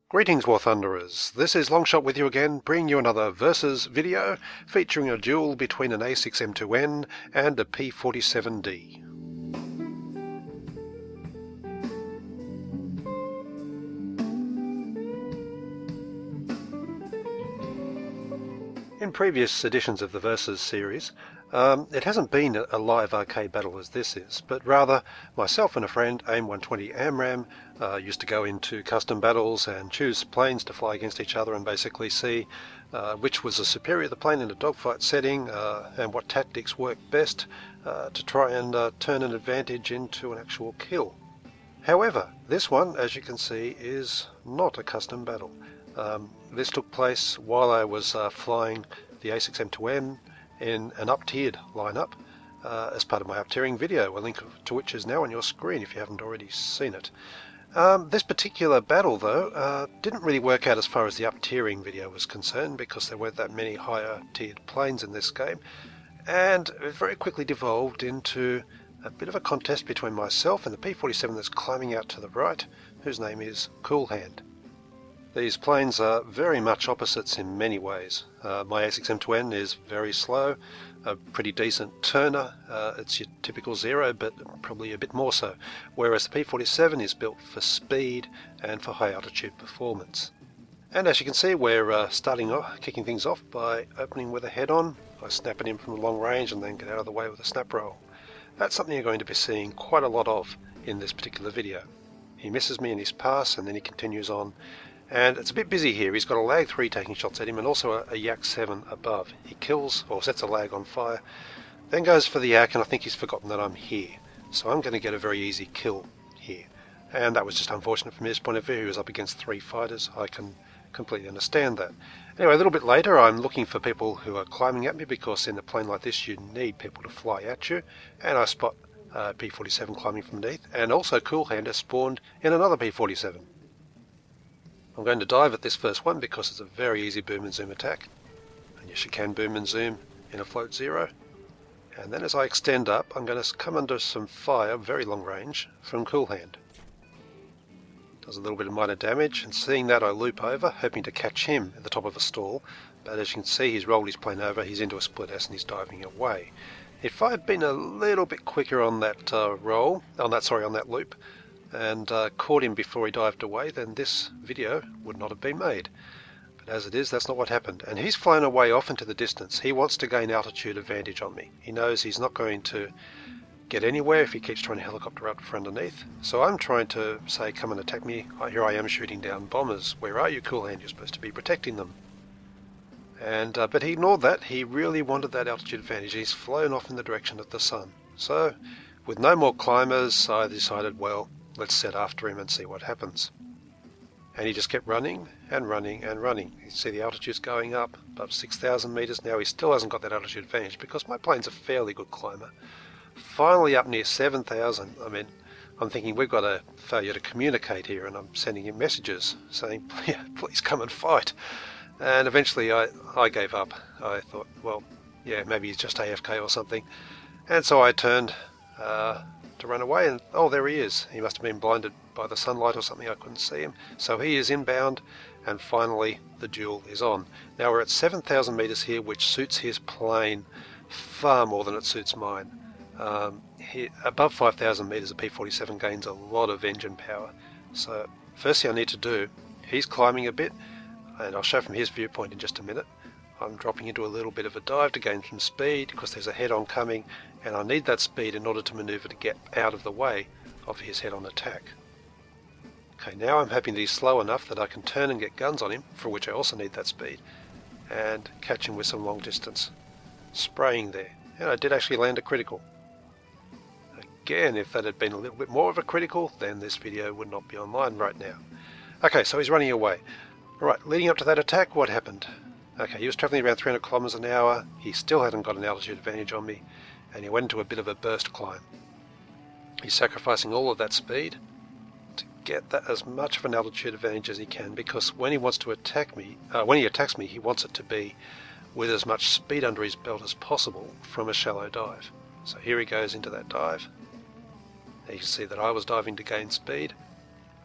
Greetings, War Thunderers. This is Longshot with you again, bringing you another Versus video featuring a duel between an A6M2-N and a P-47D. In previous editions of the Versus series, it hasn't been a live arcade battle as this is, but rather myself and a friend, AIM-120 AMRAM, used to go into custom battles and choose planes to fly against each other and basically see which was the superior the plane in a dogfight setting and what tactics worked best to try and turn an advantage into an actual kill. However, this one, as you can see, is not a custom battle. This took place while I was flying the A6M2-N in an up-tiered lineup as part of my up-tiering video, a link to which is now on your screen if you haven't already seen it. This particular battle, though, didn't really work out as far as the up-tiering video was concerned because there weren't that many higher-tiered planes in this game, and it very quickly devolved into a bit of a contest between myself and the P-47 that's climbing out to the right, whose name is Cool Hand. These planes are very much opposites in many ways. My A6M2-N is very slow, a pretty decent turner. It's your typical zero, but probably a bit more so. Whereas the P-47 is built for speed and for high altitude performance. And as you can see, we're starting off, kicking things off by opening with a head-on. I snap at him from long range and then get out of the way with a snap roll. That's something you're going to be seeing quite a lot of in this particular video. He misses me in his pass and then he continues on. And it's a bit busy here. He's got a lag 3 taking shots at him and also a Yak 7 above. He kills or sets a lag on fire, then goes for the Yak, and I think he's forgotten that I'm here. So I'm going to get a very easy kill here. And that was just unfortunate from his point of view. He was up against 3 fighters. I can completely understand that. Anyway, a little bit later I'm looking for people who are climbing at me because in a plane like this you need people to fly at you. And I spot P-47 climbing from beneath, and also Cool Hand has spawned in another P-47. I'm going to dive at this first one because it's a very easy boom and zoom attack. And yes, you can boom and zoom in a float zero. And then as I extend up, I'm going to come under some fire, very long range, from Cool Hand. Does a little bit of minor damage, and seeing that I loop over, hoping to catch him at the top of a stall. But as you can see, he's rolled his plane over, he's into a split S and he's diving away. If I had been a little bit quicker on that on that loop, and caught him before he dived away, then this video would not have been made. But as it is, that's not what happened. And he's flown away off into the distance. He wants to gain altitude advantage on me. He knows he's not going to get anywhere if he keeps trying to helicopter up from underneath. So I'm trying to say, come and attack me. Here I am shooting down bombers. Where are you, Cool Hand? You're supposed to be protecting them. And but he ignored that. He really wanted that altitude advantage. He's flown off in the direction of the sun. So with no more climbers, I decided, well, let's set after him and see what happens. And he just kept running and running and running. You see the altitude's going up, above 6,000 meters now. He still hasn't got that altitude advantage because my plane's a fairly good climber. Finally up near 7,000. I mean, I'm thinking we've got a failure to communicate here, and I'm sending him messages saying, yeah, please come and fight. And eventually I gave up. I thought, well, yeah, maybe he's just AFK or something. And so I turned to run away, and oh, there he is. He must have been blinded by the sunlight or something. I couldn't see him. So he is inbound, and finally the duel is on. Now we're at 7,000 meters here, which suits his plane far more than it suits mine. Above 5,000 meters, a P-47 gains a lot of engine power. So first thing I need to do, he's climbing a bit, and I'll show from his viewpoint in just a minute. I'm dropping into a little bit of a dive to gain some speed because there's a head-on coming, and I need that speed in order to maneuver to get out of the way of his head-on attack. Okay, now I'm hoping that he's slow enough that I can turn and get guns on him, for which I also need that speed, and catch him with some long distance. Spraying there, and I did actually land a critical. Again, if that had been a little bit more of a critical, then this video would not be online right now. Okay, so he's running away. Alright, leading up to that attack, what happened? Okay, he was travelling around 300 kilometers an hour, he still hadn't got an altitude advantage on me, and he went into a bit of a burst climb. He's sacrificing all of that speed to get that as much of an altitude advantage as he can, because when he wants to attack me, when he attacks me, he wants it to be with as much speed under his belt as possible from a shallow dive. So here he goes into that dive. Now you can see that I was diving to gain speed.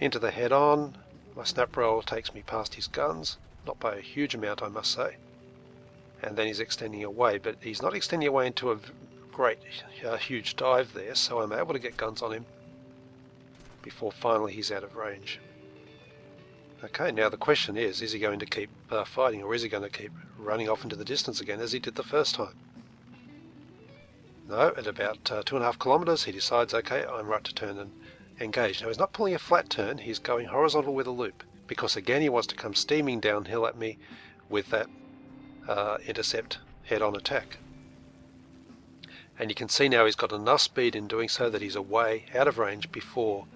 Into the head-on, My snap roll takes me past his guns, not by a huge amount I must say, and then he's extending away, but he's not extending away into a great huge dive there, so I'm able to get guns on him before finally he's out of range. Okay, now the question is he going to keep fighting, or is he going to keep running off into the distance again as he did the first time? No, at about 2.5 kilometers he decides, okay, I'm right to turn and engage. Now he's not pulling a flat turn, he's going horizontal with a loop, because again he wants to come steaming downhill at me with that intercept head-on attack. And you can see now he's got enough speed in doing so that he's away, out of range, before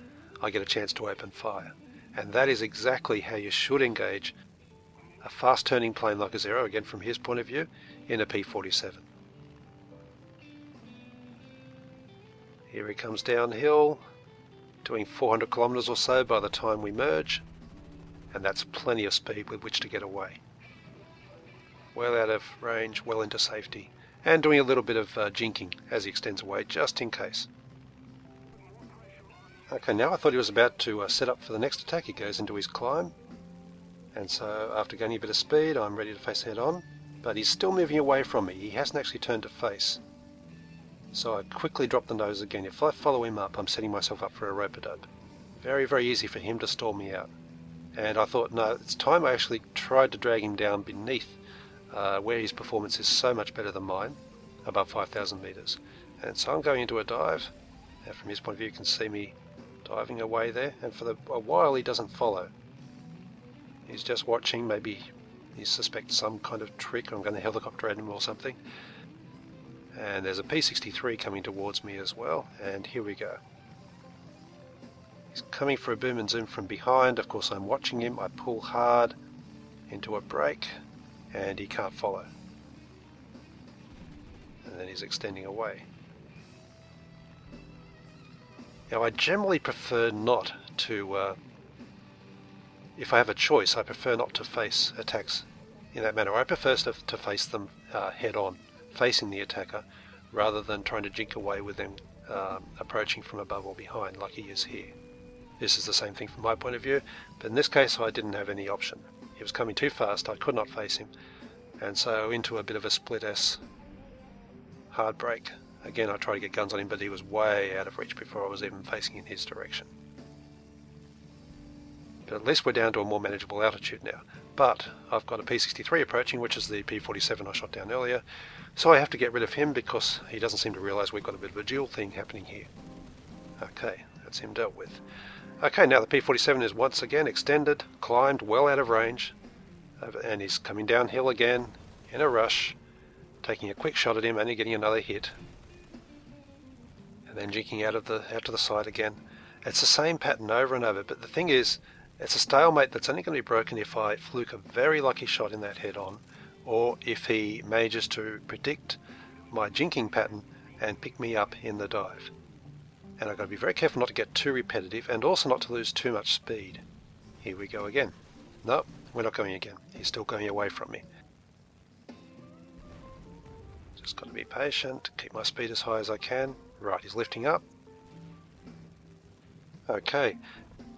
I get a chance to open fire. And that is exactly how you should engage a fast-turning plane like a Zero, again from his point of view, in a P-47. Here he comes downhill, doing 400 kilometers or so by the time we merge, and that's plenty of speed with which to get away. Well out of range, well into safety, and doing a little bit of jinking as he extends away, just in case. Okay, now I thought he was about to set up for the next attack. He goes into his climb, and so after gaining a bit of speed I'm ready to face head on, but he's still moving away from me. He hasn't actually turned to face, so I quickly drop the nose again. If I follow him up, I'm setting myself up for a rope-a-dope. Very, very easy for him to stall me out, and I thought, no, it's time I actually tried to drag him down beneath where his performance is so much better than mine, above 5,000 meters. And so I'm going into a dive, and from his point of view you can see me diving away there, and for a while he doesn't follow. He's just watching. Maybe he suspects some kind of trick, or I'm going to helicopter at him or something. And there's a P-63 coming towards me as well, and here we go. He's coming for a boom and zoom from behind. Of course I'm watching him. I pull hard into a brake, and he can't follow. And then he's extending away. Now I generally prefer not to, if I have a choice, I prefer not to face attacks in that manner. I prefer to face them head on, facing the attacker, rather than trying to jink away with them approaching from above or behind like he is here. This is the same thing from my point of view, but in this case I didn't have any option. He was coming too fast, I could not face him, and so into a bit of a split S hard brake. Again, I tried to get guns on him, but he was way out of reach before I was even facing in his direction. But at least we're down to a more manageable altitude now. But I've got a P-63 approaching, which is the P-47 I shot down earlier, so I have to get rid of him because he doesn't seem to realise we've got a bit of a dual thing happening here. Okay, that's him dealt with. Okay, now the P-47 is once again extended, climbed, well out of range, and he's coming downhill again in a rush, taking a quick shot at him, only getting another hit, and then jinking out to the side again. It's the same pattern over and over, but the thing is, it's a stalemate that's only going to be broken if I fluke a very lucky shot in that head-on, or if he manages to predict my jinking pattern and pick me up in the dive. And I've got to be very careful not to get too repetitive, and also not to lose too much speed. Here we go again. No, we're not going again. He's still going away from me. Just got to be patient, keep my speed as high as I can. Right, he's lifting up. Okay,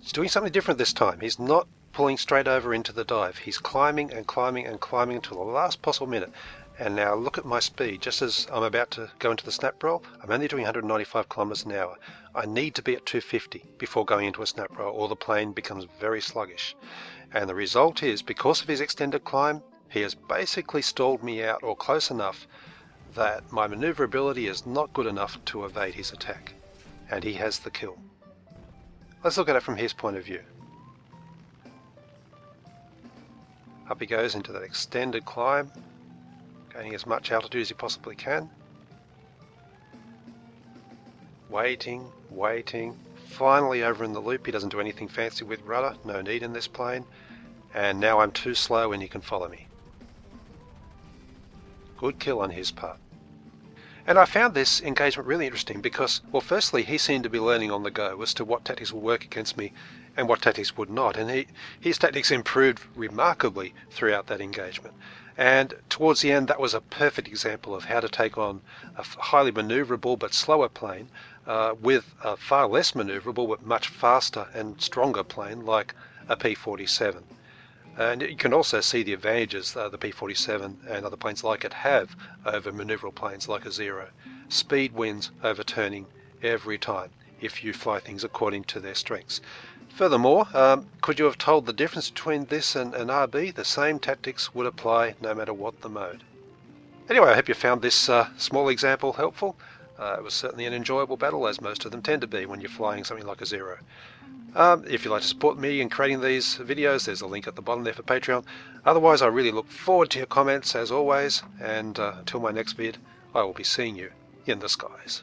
he's doing something different this time. He's not pulling straight over into the dive. He's climbing and climbing and climbing until the last possible minute. And now look at my speed. Just as I'm about to go into the snap roll, I'm only doing 195 kilometers an hour. I need to be at 250 before going into a snap roll, or the plane becomes very sluggish. And the result is, because of his extended climb, he has basically stalled me out, or close enough that my maneuverability is not good enough to evade his attack. And he has the kill. Let's look at it from his point of view. Up he goes into that extended climb, gaining as much altitude as he possibly can. Waiting, waiting. Finally over in the loop. He doesn't do anything fancy with rudder, no need in this plane. And now I'm too slow and he can follow me. Good kill on his part. And I found this engagement really interesting because, well, firstly, he seemed to be learning on the go as to what tactics would work against me and what tactics would not. And his tactics improved remarkably throughout that engagement. And towards the end, that was a perfect example of how to take on a highly maneuverable but slower plane with a far less maneuverable but much faster and stronger plane like a P-47. And you can also see the advantages the P-47 and other planes like it have over maneuverable planes like a Zero. Speed wins over turning every time if you fly things according to their strengths. Furthermore, could you have told the difference between this and an RB? The same tactics would apply no matter what the mode. Anyway, I hope you found this small example helpful. It was certainly an enjoyable battle, as most of them tend to be when you're flying something like a Zero. If you'd like to support me in creating these videos, there's a link at the bottom there for Patreon. Otherwise, I really look forward to your comments as always, and until my next vid, I will be seeing you in the skies.